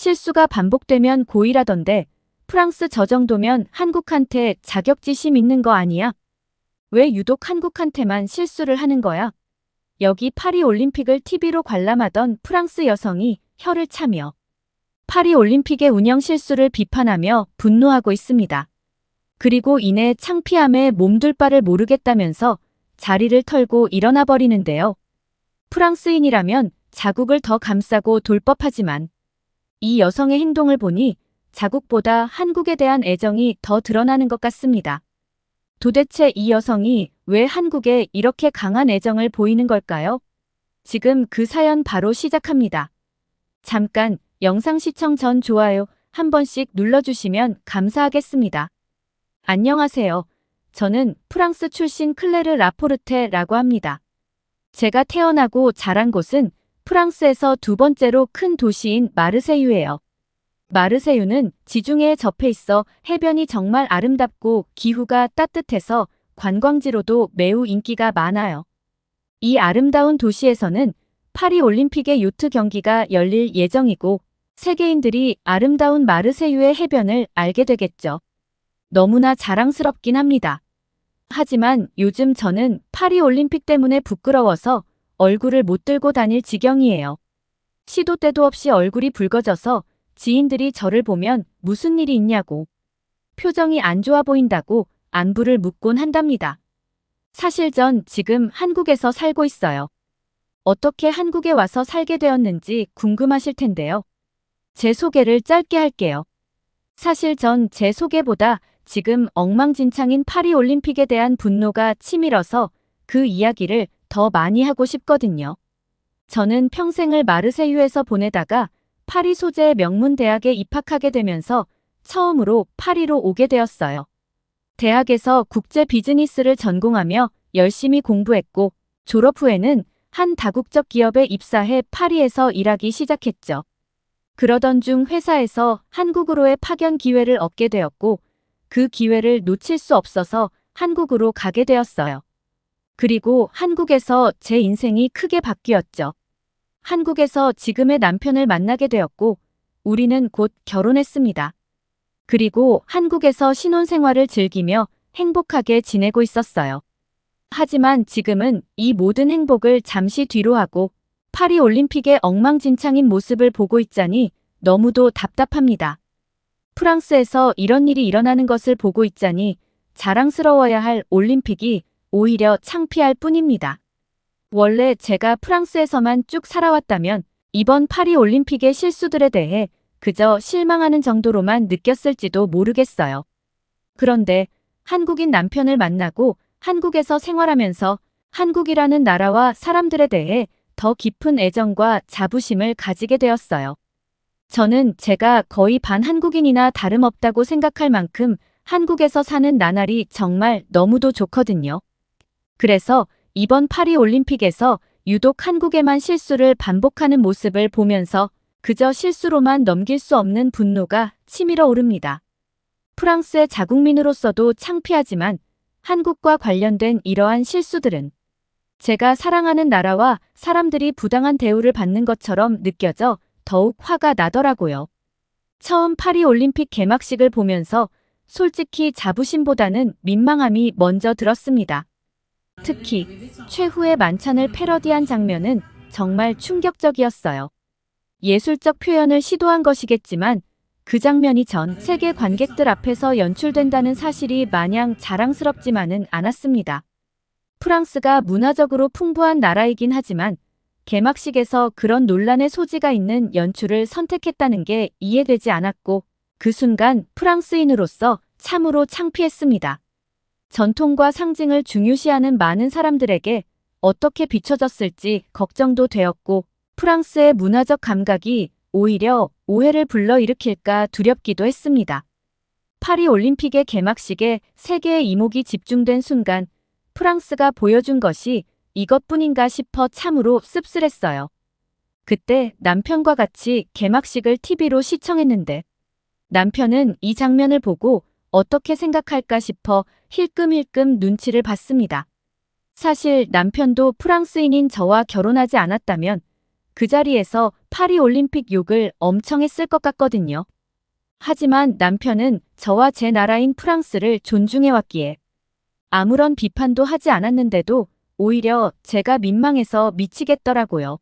실수가 반복되면 고의라던데 프랑스 저 정도면 한국한테 자격지심 있는 거 아니야? 왜 유독 한국한테만 실수를 하는 거야? 여기 파리 올림픽을 TV로 관람하던 프랑스 여성이 혀를 차며 파리 올림픽의 운영 실수를 비판하며 분노하고 있습니다. 그리고 이내 창피함에 몸둘 바를 모르겠다면서 자리를 털고 일어나 버리는데요. 프랑스인이라면 자국을 더 감싸고 돌 법하지만 이 여성의 행동을 보니 자국보다 한국에 대한 애정이 더 드러나는 것 같습니다. 도대체 이 여성이 왜 한국에 이렇게 강한 애정을 보이는 걸까요? 지금 그 사연 바로 시작합니다. 잠깐 영상 시청 전 좋아요 한 번씩 눌러주시면 감사하겠습니다. 안녕하세요. 저는 프랑스 출신 클레르 라포르테라고 합니다. 제가 태어나고 자란 곳은 프랑스에서 두 번째로 큰 도시인 마르세유예요. 마르세유는 지중해에 접해 있어 해변이 정말 아름답고 기후가 따뜻해서 관광지로도 매우 인기가 많아요. 이 아름다운 도시에서는 파리 올림픽의 요트 경기가 열릴 예정이고 세계인들이 아름다운 마르세유의 해변을 알게 되겠죠. 너무나 자랑스럽긴 합니다. 하지만 요즘 저는 파리 올림픽 때문에 부끄러워서 얼굴을 못 들고 다닐 지경이에요. 시도 때도 없이 얼굴이 붉어져서 지인들이 저를 보면 무슨 일이 있냐고, 표정이 안 좋아 보인다고 안부를 묻곤 한답니다. 사실 전 지금 한국에서 살고 있어요. 어떻게 한국에 와서 살게 되었는지 궁금하실 텐데요. 제 소개를 짧게 할게요. 사실 전 제 소개보다 지금 엉망진창인 파리 올림픽에 대한 분노가 치밀어서 그 이야기를 더 많이 하고 싶거든요. 저는 평생을 마르세유에서 보내다가 파리 소재의 명문 대학에 입학하게 되면서 처음으로 파리로 오게 되었어요. 대학에서 국제 비즈니스를 전공하며 열심히 공부했고 졸업 후에는 한 다국적 기업에 입사해 파리에서 일하기 시작했죠. 그러던 중 회사에서 한국으로의 파견 기회를 얻게 되었고 그 기회를 놓칠 수 없어서 한국으로 가게 되었어요. 그리고 한국에서 제 인생이 크게 바뀌었죠. 한국에서 지금의 남편을 만나게 되었고 우리는 곧 결혼했습니다. 그리고 한국에서 신혼생활을 즐기며 행복하게 지내고 있었어요. 하지만 지금은 이 모든 행복을 잠시 뒤로 하고 파리 올림픽의 엉망진창인 모습을 보고 있자니 너무도 답답합니다. 프랑스에서 이런 일이 일어나는 것을 보고 있자니 자랑스러워야 할 올림픽이 오히려 창피할 뿐입니다. 원래 제가 프랑스에서만 쭉 살아왔다면 이번 파리 올림픽의 실수들에 대해 그저 실망하는 정도로만 느꼈을지도 모르겠어요. 그런데 한국인 남편을 만나고 한국에서 생활하면서 한국이라는 나라와 사람들에 대해 더 깊은 애정과 자부심을 가지게 되었어요. 저는 제가 거의 반한국인이나 다름없다고 생각할 만큼 한국에서 사는 나날이 정말 너무도 좋거든요. 그래서 이번 파리 올림픽에서 유독 한국에만 실수를 반복하는 모습을 보면서 그저 실수로만 넘길 수 없는 분노가 치밀어 오릅니다. 프랑스의 자국민으로서도 창피하지만 한국과 관련된 이러한 실수들은 제가 사랑하는 나라와 사람들이 부당한 대우를 받는 것처럼 느껴져 더욱 화가 나더라고요. 처음 파리 올림픽 개막식을 보면서 솔직히 자부심보다는 민망함이 먼저 들었습니다. 특히 최후의 만찬을 패러디한 장면은 정말 충격적이었어요. 예술적 표현을 시도한 것이겠지만 그 장면이 전 세계 관객들 앞에서 연출된다는 사실이 마냥 자랑스럽지만은 않았습니다. 프랑스가 문화적으로 풍부한 나라이긴 하지만 개막식에서 그런 논란의 소지가 있는 연출을 선택했다는 게 이해되지 않았고 그 순간 프랑스인으로서 참으로 창피했습니다. 전통과 상징을 중요시하는 많은 사람들에게 어떻게 비춰졌을지 걱정도 되었고 프랑스의 문화적 감각이 오히려 오해를 불러일으킬까 두렵기도 했습니다. 파리 올림픽의 개막식에 세계의 이목이 집중된 순간 프랑스가 보여준 것이 이것뿐인가 싶어 참으로 씁쓸했어요. 그때 남편과 같이 개막식을 TV로 시청했는데 남편은 이 장면을 보고 어떻게 생각할까 싶어 힐끔힐끔 눈치를 봤습니다. 사실 남편도 프랑스인인 저와 결혼하지 않았다면 그 자리에서 파리올림픽 욕을 엄청 했을 것 같거든요. 하지만 남편은 저와 제 나라인 프랑스를 존중해왔기에 아무런 비판도 하지 않았는데도 오히려 제가 민망해서 미치겠더라고요.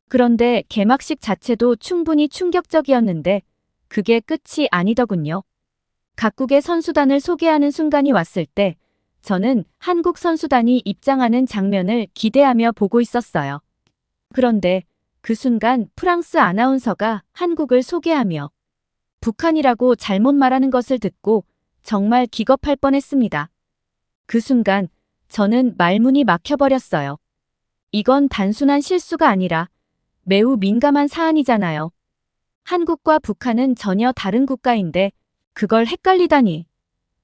그런데 개막식 자체도 충분히 충격적이었는데 그게 끝이 아니더군요. 각국의 선수단을 소개하는 순간이 왔을 때 저는 한국 선수단이 입장하는 장면을 기대하며 보고 있었어요. 그런데 그 순간 프랑스 아나운서가 한국을 소개하며 북한이라고 잘못 말하는 것을 듣고 정말 기겁할 뻔했습니다. 그 순간 저는 말문이 막혀버렸어요. 이건 단순한 실수가 아니라 매우 민감한 사안이잖아요. 한국과 북한은 전혀 다른 국가인데 그걸 헷갈리다니.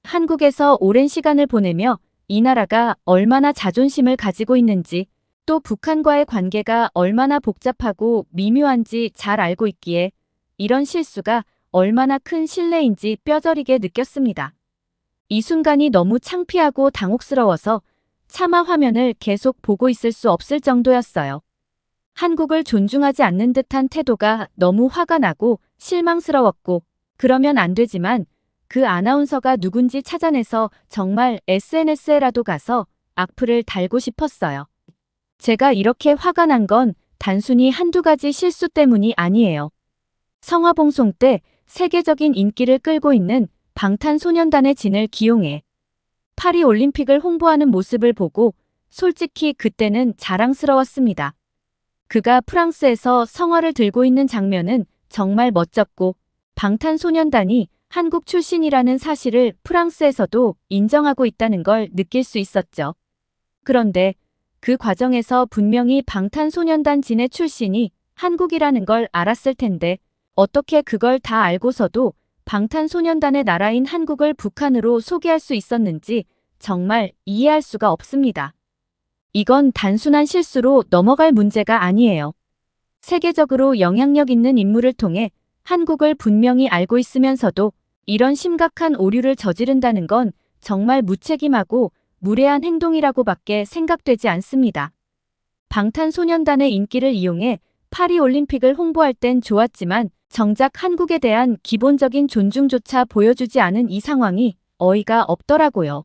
한국에서 오랜 시간을 보내며 이 나라가 얼마나 자존심을 가지고 있는지 또 북한과의 관계가 얼마나 복잡하고 미묘한지 잘 알고 있기에 이런 실수가 얼마나 큰 신뢰인지 뼈저리게 느꼈습니다. 이 순간이 너무 창피하고 당혹스러워서 차마 화면을 계속 보고 있을 수 없을 정도였어요. 한국을 존중하지 않는 듯한 태도가 너무 화가 나고 실망스러웠고 그러면 안 되지만 그 아나운서가 누군지 찾아내서 정말 SNS에라도 가서 악플을 달고 싶었어요. 제가 이렇게 화가 난 건 단순히 한두 가지 실수 때문이 아니에요. 성화봉송 때 세계적인 인기를 끌고 있는 방탄소년단의 진을 기용해 파리올림픽을 홍보하는 모습을 보고 솔직히 그때는 자랑스러웠습니다. 그가 프랑스에서 성화를 들고 있는 장면은 정말 멋졌고 방탄소년단이 한국 출신이라는 사실을 프랑스에서도 인정하고 있다는 걸 느낄 수 있었죠. 그런데 그 과정에서 분명히 방탄소년단 진의 출신이 한국이라는 걸 알았을 텐데 어떻게 그걸 다 알고서도 방탄소년단의 나라인 한국을 북한으로 소개할 수 있었는지 정말 이해할 수가 없습니다. 이건 단순한 실수로 넘어갈 문제가 아니에요. 세계적으로 영향력 있는 인물을 통해 한국을 분명히 알고 있으면서도 이런 심각한 오류를 저지른다는 건 정말 무책임하고 무례한 행동이라고밖에 생각되지 않습니다. 방탄소년단의 인기를 이용해 파리올림픽을 홍보할 땐 좋았지만 정작 한국에 대한 기본적인 존중조차 보여주지 않은 이 상황이 어이가 없더라고요.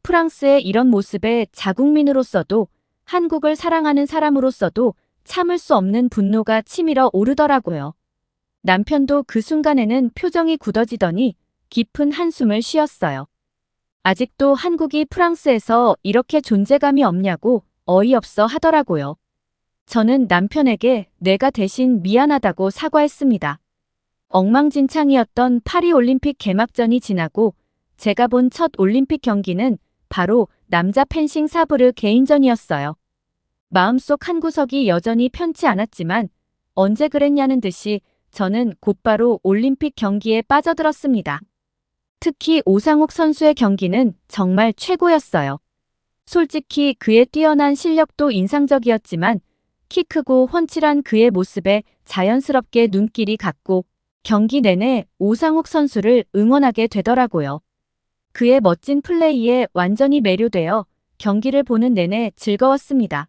프랑스의 이런 모습에 자국민으로서도 한국을 사랑하는 사람으로서도 참을 수 없는 분노가 치밀어 오르더라고요. 남편도 그 순간에는 표정이 굳어지더니 깊은 한숨을 쉬었어요. 아직도 한국이 프랑스에서 이렇게 존재감이 없냐고 어이없어 하더라고요. 저는 남편에게 내가 대신 미안하다고 사과했습니다. 엉망진창이었던 파리올림픽 개막전이 지나고 제가 본 첫 올림픽 경기는 바로 남자 펜싱 사브르 개인전이었어요. 마음속 한구석이 여전히 편치 않았지만 언제 그랬냐는 듯이 저는 곧바로 올림픽 경기에 빠져들었습니다. 특히 오상욱 선수의 경기는 정말 최고였어요. 솔직히 그의 뛰어난 실력도 인상적이었지만 키 크고 훤칠한 그의 모습에 자연스럽게 눈길이 갔고 경기 내내 오상욱 선수를 응원하게 되더라고요. 그의 멋진 플레이에 완전히 매료되어 경기를 보는 내내 즐거웠습니다.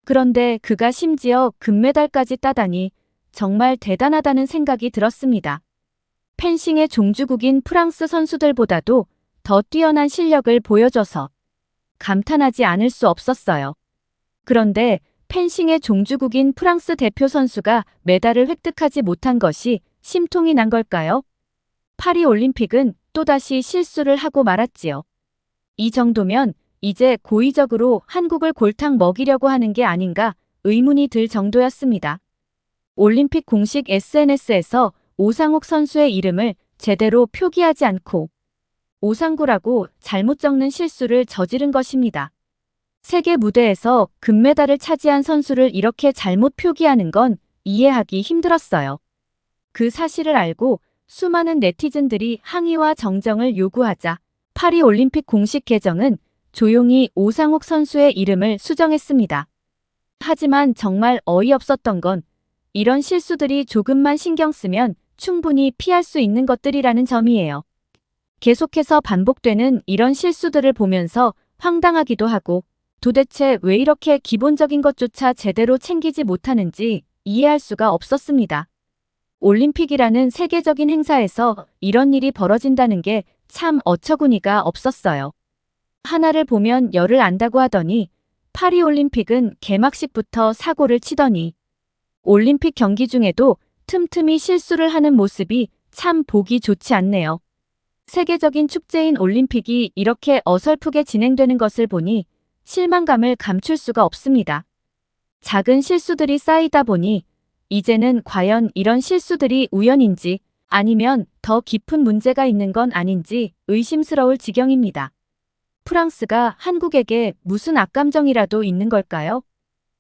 그런데 그가 심지어 금메달까지 따다니 정말 대단하다는 생각이 들었습니다. 펜싱의 종주국인 프랑스 선수들보다도 더 뛰어난 실력을 보여줘서 감탄하지 않을 수 없었어요. 그런데 펜싱의 종주국인 프랑스 대표 선수가 메달을 획득하지 못한 것이 심통이 난 걸까요? 파리올림픽은 또다시 실수를 하고 말았지요. 이 정도면 이제 고의적으로 한국을 골탕 먹이려고 하는 게 아닌가 의문이 들 정도였습니다. 올림픽 공식 SNS에서 오상욱 선수의 이름을 제대로 표기하지 않고 오상구라고 잘못 적는 실수를 저지른 것입니다. 세계 무대에서 금메달을 차지한 선수를 이렇게 잘못 표기하는 건 이해하기 힘들었어요. 그 사실을 알고 수많은 네티즌들이 항의와 정정을 요구하자 파리올림픽 공식 계정은 조용히 오상욱 선수의 이름을 수정했습니다. 하지만 정말 어이없었던 건 이런 실수들이 조금만 신경 쓰면 충분히 피할 수 있는 것들이라는 점이에요. 계속해서 반복되는 이런 실수들을 보면서 황당하기도 하고 도대체 왜 이렇게 기본적인 것조차 제대로 챙기지 못하는지 이해할 수가 없었습니다. 올림픽이라는 세계적인 행사에서 이런 일이 벌어진다는 게 참 어처구니가 없었어요. 하나를 보면 열을 안다고 하더니 파리올림픽은 개막식부터 사고를 치더니 올림픽 경기 중에도 틈틈이 실수를 하는 모습이 참 보기 좋지 않네요. 세계적인 축제인 올림픽이 이렇게 어설프게 진행되는 것을 보니 실망감을 감출 수가 없습니다. 작은 실수들이 쌓이다 보니 이제는 과연 이런 실수들이 우연인지 아니면 더 깊은 문제가 있는 건 아닌지 의심스러울 지경입니다. 프랑스가 한국에게 무슨 악감정이라도 있는 걸까요?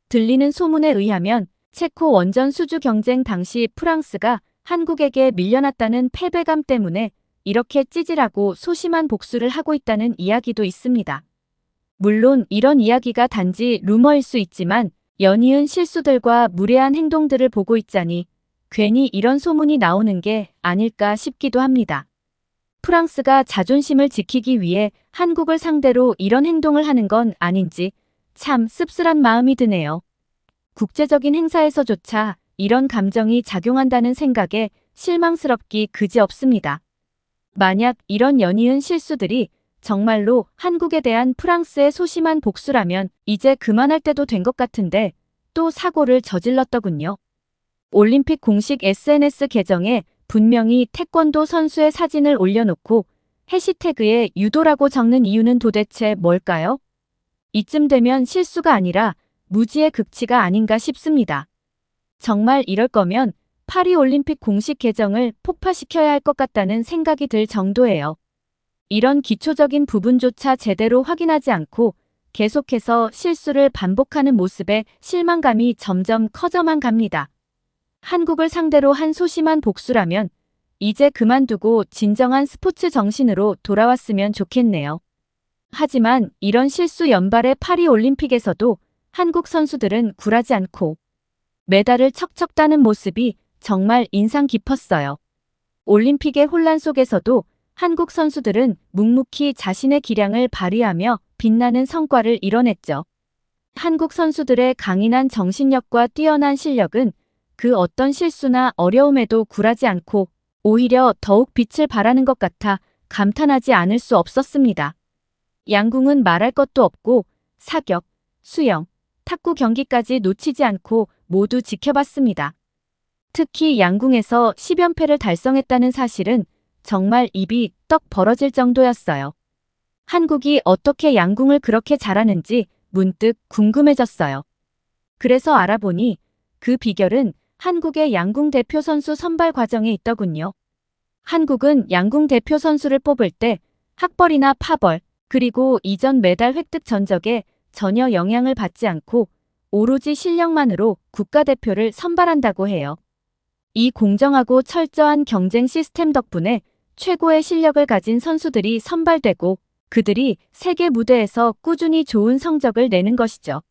들리는 소문에 의하면 체코 원전 수주 경쟁 당시 프랑스가 한국에게 밀려났다는 패배감 때문에 이렇게 찌질하고 소심한 복수를 하고 있다는 이야기도 있습니다. 물론 이런 이야기가 단지 루머일 수 있지만 연이은 실수들과 무례한 행동들을 보고 있자니 괜히 이런 소문이 나오는 게 아닐까 싶기도 합니다. 프랑스가 자존심을 지키기 위해 한국을 상대로 이런 행동을 하는 건 아닌지 참 씁쓸한 마음이 드네요. 국제적인 행사에서조차 이런 감정이 작용한다는 생각에 실망스럽기 그지없습니다. 만약 이런 연이은 실수들이 정말로 한국에 대한 프랑스의 소심한 복수라면 이제 그만할 때도 된 것 같은데 또 사고를 저질렀더군요. 올림픽 공식 SNS 계정에 분명히 태권도 선수의 사진을 올려놓고 해시태그에 유도라고 적는 이유는 도대체 뭘까요? 이쯤 되면 실수가 아니라 무지의 극치가 아닌가 싶습니다. 정말 이럴 거면 파리올림픽 공식 계정을 폭파시켜야 할 것 같다는 생각이 들 정도예요. 이런 기초적인 부분조차 제대로 확인하지 않고 계속해서 실수를 반복하는 모습에 실망감이 점점 커져만 갑니다. 한국을 상대로 한 소심한 복수라면 이제 그만두고 진정한 스포츠 정신으로 돌아왔으면 좋겠네요. 하지만 이런 실수 연발의 파리올림픽에서도 한국 선수들은 굴하지 않고 메달을 척척 따는 모습이 정말 인상 깊었어요. 올림픽의 혼란 속에서도 한국 선수들은 묵묵히 자신의 기량을 발휘하며 빛나는 성과를 이뤄냈죠. 한국 선수들의 강인한 정신력과 뛰어난 실력은 그 어떤 실수나 어려움에도 굴하지 않고 오히려 더욱 빛을 발하는 것 같아 감탄하지 않을 수 없었습니다. 양궁은 말할 것도 없고 사격, 수영, 탁구 경기까지 놓치지 않고 모두 지켜봤습니다. 특히 양궁에서 10연패를 달성했다는 사실은 정말 입이 떡 벌어질 정도였어요. 한국이 어떻게 양궁을 그렇게 잘하는지 문득 궁금해졌어요. 그래서 알아보니 그 비결은 한국의 양궁 대표 선수 선발 과정에 있더군요. 한국은 양궁 대표 선수를 뽑을 때 학벌이나 파벌, 그리고 이전 메달 획득 전적에 전혀 영향을 받지 않고 오로지 실력만으로 국가대표를 선발한다고 해요. 이 공정하고 철저한 경쟁 시스템 덕분에 최고의 실력을 가진 선수들이 선발되고 그들이 세계 무대에서 꾸준히 좋은 성적을 내는 것이죠.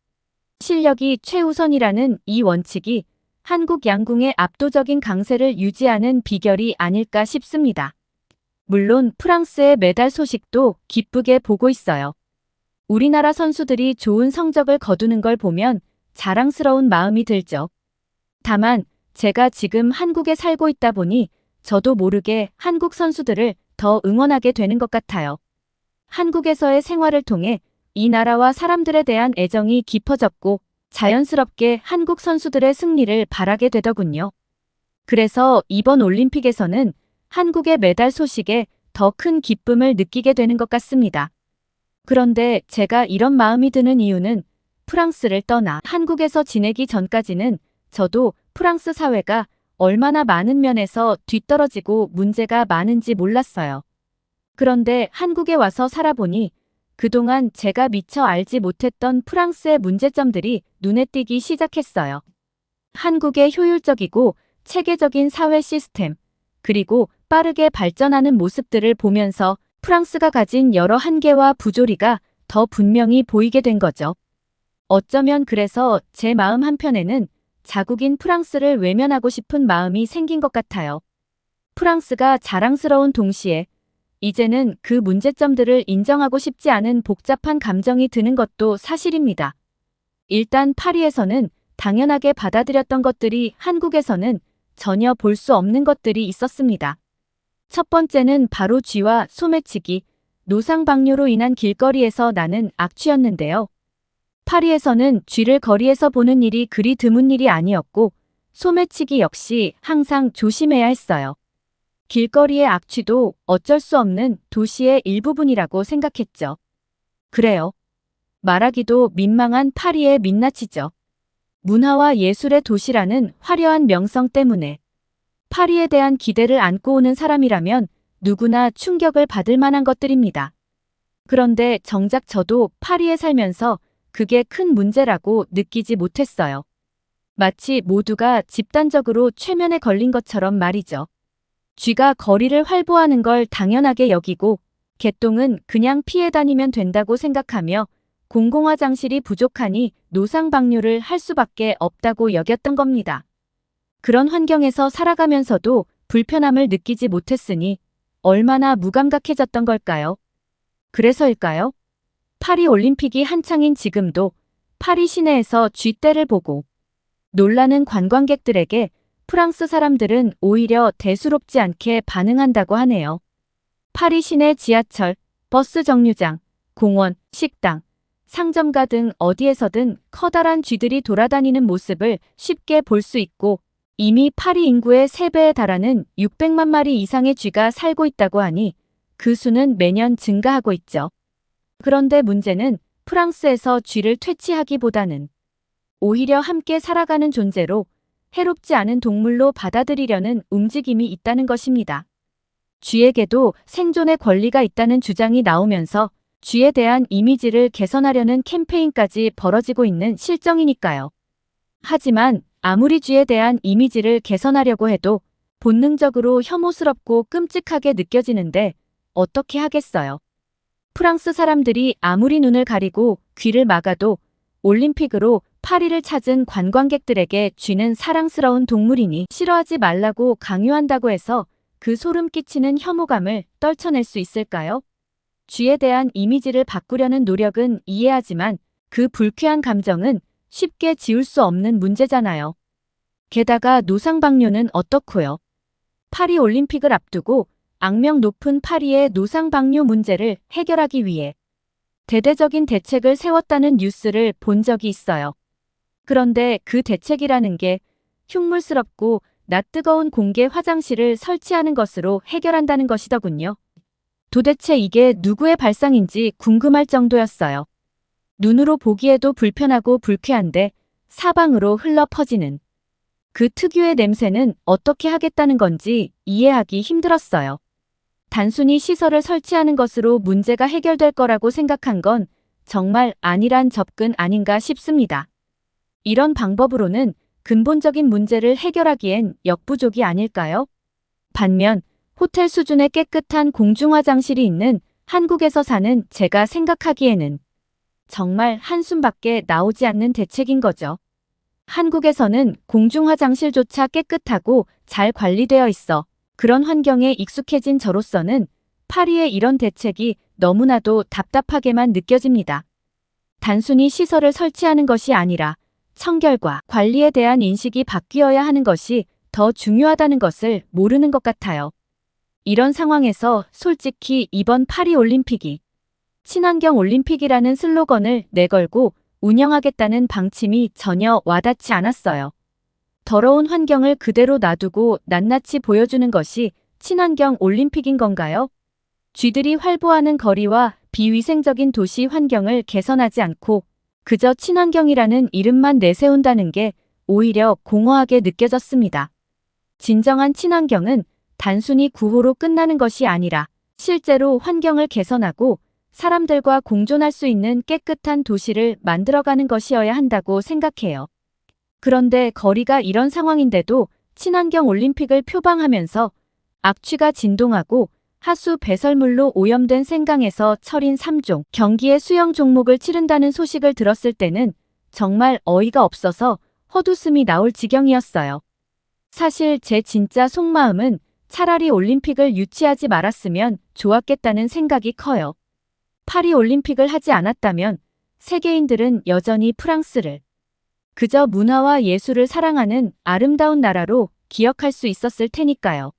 실력이 최우선이라는 이 원칙이 한국 양궁의 압도적인 강세를 유지하는 비결이 아닐까 싶습니다. 물론 프랑스의 메달 소식도 기쁘게 보고 있어요. 우리나라 선수들이 좋은 성적을 거두는 걸 보면 자랑스러운 마음이 들죠. 다만 제가 지금 한국에 살고 있다 보니 저도 모르게 한국 선수들을 더 응원하게 되는 것 같아요. 한국에서의 생활을 통해 이 나라와 사람들에 대한 애정이 깊어졌고 자연스럽게 한국 선수들의 승리를 바라게 되더군요. 그래서 이번 올림픽에서는 한국의 메달 소식에 더 큰 기쁨을 느끼게 되는 것 같습니다. 그런데 제가 이런 마음이 드는 이유는 프랑스를 떠나 한국에서 지내기 전까지는 저도 프랑스 사회가 얼마나 많은 면에서 뒤떨어지고 문제가 많은지 몰랐어요. 그런데 한국에 와서 살아보니 그동안 제가 미처 알지 못했던 프랑스의 문제점들이 눈에 띄기 시작했어요. 한국의 효율적이고 체계적인 사회 시스템, 그리고 빠르게 발전하는 모습들을 보면서 프랑스가 가진 여러 한계와 부조리가 더 분명히 보이게 된 거죠. 어쩌면 그래서 제 마음 한편에는 자국인 프랑스를 외면하고 싶은 마음이 생긴 것 같아요. 프랑스가 자랑스러운 동시에 이제는 그 문제점들을 인정하고 싶지 않은 복잡한 감정이 드는 것도 사실입니다. 일단 파리에서는 당연하게 받아들였던 것들이 한국에서는 전혀 볼 수 없는 것들이 있었습니다. 첫 번째는 바로 쥐와 소매치기, 노상방뇨로 인한 길거리에서 나는 악취였는데요. 파리에서는 쥐를 거리에서 보는 일이 그리 드문 일이 아니었고 소매치기 역시 항상 조심해야 했어요. 길거리의 악취도 어쩔 수 없는 도시의 일부분이라고 생각했죠. 그래요. 말하기도 민망한 파리의 민낯이죠. 문화와 예술의 도시라는 화려한 명성 때문에 파리에 대한 기대를 안고 오는 사람이라면 누구나 충격을 받을 만한 것들입니다. 그런데 정작 저도 파리에 살면서 그게 큰 문제라고 느끼지 못했어요. 마치 모두가 집단적으로 최면에 걸린 것처럼 말이죠. 쥐가 거리를 활보하는 걸 당연하게 여기고 개똥은 그냥 피해 다니면 된다고 생각하며 공공화장실이 부족하니 노상방뇨를 할 수밖에 없다고 여겼던 겁니다. 그런 환경에서 살아가면서도 불편함을 느끼지 못했으니 얼마나 무감각해졌던 걸까요? 그래서일까요? 파리 올림픽이 한창인 지금도 파리 시내에서 쥐떼를 보고 놀라는 관광객들에게 프랑스 사람들은 오히려 대수롭지 않게 반응한다고 하네요. 파리 시내 지하철, 버스 정류장, 공원, 식당, 상점가 등 어디에서든 커다란 쥐들이 돌아다니는 모습을 쉽게 볼 수 있고 이미 파리 인구의 3배에 달하는 600만 마리 이상의 쥐가 살고 있다고 하니 그 수는 매년 증가하고 있죠. 그런데 문제는 프랑스에서 쥐를 퇴치하기보다는 오히려 함께 살아가는 존재로 해롭지 않은 동물로 받아들이려는 움직임이 있다는 것입니다. 쥐에게도 생존의 권리가 있다는 주장이 나오면서 쥐에 대한 이미지를 개선하려는 캠페인까지 벌어지고 있는 실정이니까요. 하지만 아무리 쥐에 대한 이미지를 개선하려고 해도 본능적으로 혐오스럽고 끔찍하게 느껴지는데 어떻게 하겠어요. 프랑스 사람들이 아무리 눈을 가리고 귀를 막아도 올림픽으로 파리를 찾은 관광객들에게 쥐는 사랑스러운 동물이니 싫어하지 말라고 강요한다고 해서 그 소름 끼치는 혐오감을 떨쳐낼 수 있을까요? 쥐에 대한 이미지를 바꾸려는 노력은 이해하지만 그 불쾌한 감정은 쉽게 지울 수 없는 문제잖아요. 게다가 노상방뇨는 어떻고요? 파리 올림픽을 앞두고 악명 높은 파리의 노상방뇨 문제를 해결하기 위해 대대적인 대책을 세웠다는 뉴스를 본 적이 있어요. 그런데 그 대책이라는 게 흉물스럽고 낯뜨거운 공개 화장실을 설치하는 것으로 해결한다는 것이더군요. 도대체 이게 누구의 발상인지 궁금할 정도였어요. 눈으로 보기에도 불편하고 불쾌한데 사방으로 흘러 퍼지는 그 특유의 냄새는 어떻게 하겠다는 건지 이해하기 힘들었어요. 단순히 시설을 설치하는 것으로 문제가 해결될 거라고 생각한 건 정말 안일한 접근 아닌가 싶습니다. 이런 방법으로는 근본적인 문제를 해결하기엔 역부족이 아닐까요? 반면 호텔 수준의 깨끗한 공중화장실이 있는 한국에서 사는 제가 생각하기에는 정말 한숨밖에 나오지 않는 대책인 거죠. 한국에서는 공중화장실조차 깨끗하고 잘 관리되어 있어 그런 환경에 익숙해진 저로서는 파리의 이런 대책이 너무나도 답답하게만 느껴집니다. 단순히 시설을 설치하는 것이 아니라 청결과 관리에 대한 인식이 바뀌어야 하는 것이 더 중요하다는 것을 모르는 것 같아요. 이런 상황에서 솔직히 이번 파리 올림픽이 친환경 올림픽이라는 슬로건을 내걸고 운영하겠다는 방침이 전혀 와닿지 않았어요. 더러운 환경을 그대로 놔두고 낱낱이 보여주는 것이 친환경 올림픽인 건가요? 쥐들이 활보하는 거리와 비위생적인 도시 환경을 개선하지 않고 그저 친환경이라는 이름만 내세운다는 게 오히려 공허하게 느껴졌습니다. 진정한 친환경은 단순히 구호로 끝나는 것이 아니라 실제로 환경을 개선하고 사람들과 공존할 수 있는 깨끗한 도시를 만들어가는 것이어야 한다고 생각해요. 그런데 거리가 이런 상황인데도 친환경 올림픽을 표방하면서 악취가 진동하고 하수 배설물로 오염된 생강에서 철인 3종 경기의 수영 종목을 치른다는 소식을 들었을 때는 정말 어이가 없어서 헛웃음이 나올 지경이었어요. 사실 제 진짜 속마음은 차라리 올림픽을 유치하지 말았으면 좋았겠다는 생각이 커요. 파리 올림픽을 하지 않았다면 세계인들은 여전히 프랑스를 그저 문화와 예술을 사랑하는 아름다운 나라로 기억할 수 있었을 테니까요.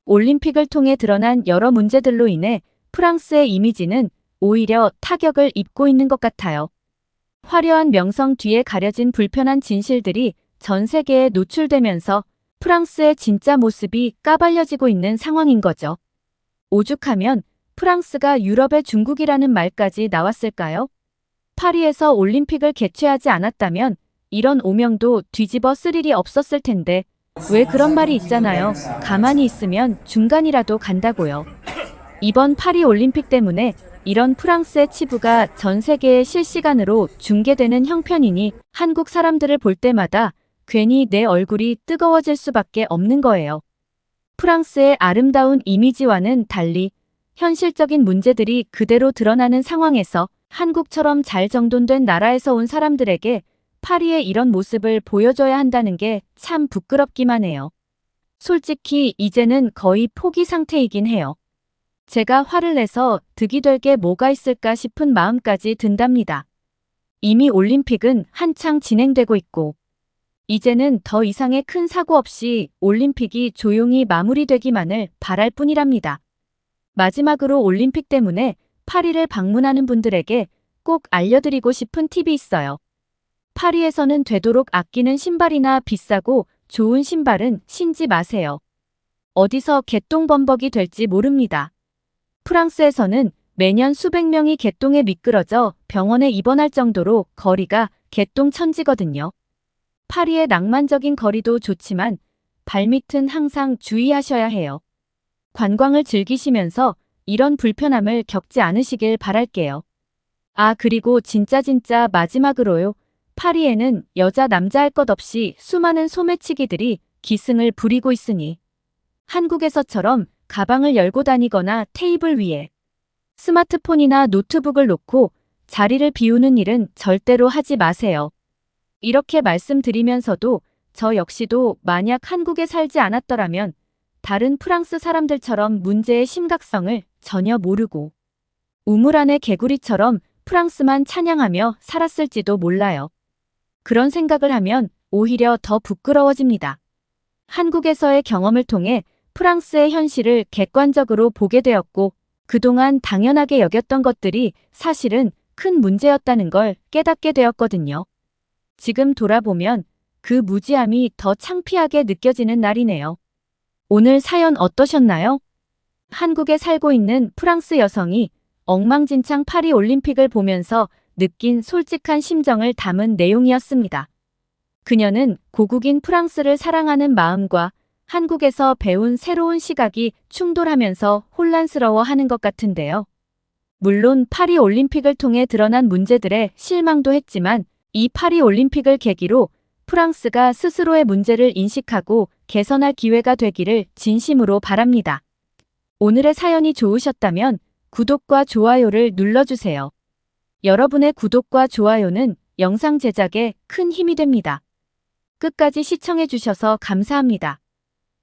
올림픽을 통해 드러난 여러 문제들로 인해 프랑스의 이미지는 오히려 타격을 입고 있는 것 같아요. 화려한 명성 뒤에 가려진 불편한 진실들이 전 세계에 노출되면서 프랑스의 진짜 모습이 까발려지고 있는 상황인 거죠. 오죽하면 프랑스가 유럽의 중국이라는 말까지 나왔을까요? 파리에서 올림픽을 개최하지 않았다면 이런 오명도 뒤집어 쓸 일이 없었을 텐데 왜 그런 말이 있잖아요. 가만히 있으면 중간이라도 간다고요. 이번 파리 올림픽 때문에 이런 프랑스의 치부가 전 세계에 실시간으로 중계되는 형편이니 한국 사람들을 볼 때마다 괜히 내 얼굴이 뜨거워질 수밖에 없는 거예요. 프랑스의 아름다운 이미지와는 달리 현실적인 문제들이 그대로 드러나는 상황에서 한국처럼 잘 정돈된 나라에서 온 사람들에게 파리의 이런 모습을 보여줘야 한다는 게 참 부끄럽기만 해요. 솔직히 이제는 거의 포기 상태이긴 해요. 제가 화를 내서 득이 될 게 뭐가 있을까 싶은 마음까지 든답니다. 이미 올림픽은 한창 진행되고 있고 이제는 더 이상의 큰 사고 없이 올림픽이 조용히 마무리되기만을 바랄 뿐이랍니다. 마지막으로 올림픽 때문에 파리를 방문하는 분들에게 꼭 알려드리고 싶은 팁이 있어요. 파리에서는 되도록 아끼는 신발이나 비싸고 좋은 신발은 신지 마세요. 어디서 개똥범벅이 될지 모릅니다. 프랑스에서는 매년 수백 명이 개똥에 미끄러져 병원에 입원할 정도로 거리가 개똥천지거든요. 파리의 낭만적인 거리도 좋지만 발밑은 항상 주의하셔야 해요. 관광을 즐기시면서 이런 불편함을 겪지 않으시길 바랄게요. 아, 그리고 진짜 마지막으로요. 파리에는 여자 남자 할 것 없이 수많은 소매치기들이 기승을 부리고 있으니 한국에서처럼 가방을 열고 다니거나 테이블 위에 스마트폰이나 노트북을 놓고 자리를 비우는 일은 절대로 하지 마세요. 이렇게 말씀드리면서도 저 역시도 만약 한국에 살지 않았더라면 다른 프랑스 사람들처럼 문제의 심각성을 전혀 모르고 우물 안의 개구리처럼 프랑스만 찬양하며 살았을지도 몰라요. 그런 생각을 하면 오히려 더 부끄러워집니다. 한국에서의 경험을 통해 프랑스의 현실을 객관적으로 보게 되었고 그동안 당연하게 여겼던 것들이 사실은 큰 문제였다는 걸 깨닫게 되었거든요. 지금 돌아보면 그 무지함이 더 창피하게 느껴지는 날이네요. 오늘 사연 어떠셨나요? 한국에 살고 있는 프랑스 여성이 엉망진창 파리 올림픽을 보면서 느낀 솔직한 심정을 담은 내용이었습니다. 그녀는 고국인 프랑스를 사랑하는 마음과 한국에서 배운 새로운 시각이 충돌하면서 혼란스러워하는 것 같은데요. 물론 파리 올림픽을 통해 드러난 문제들에 실망도 했지만 이 파리 올림픽을 계기로 프랑스가 스스로의 문제를 인식하고 개선할 기회가 되기를 진심으로 바랍니다. 오늘의 사연이 좋으셨다면 구독과 좋아요를 눌러주세요. 여러분의 구독과 좋아요는 영상 제작에 큰 힘이 됩니다. 끝까지 시청해주셔서 감사합니다.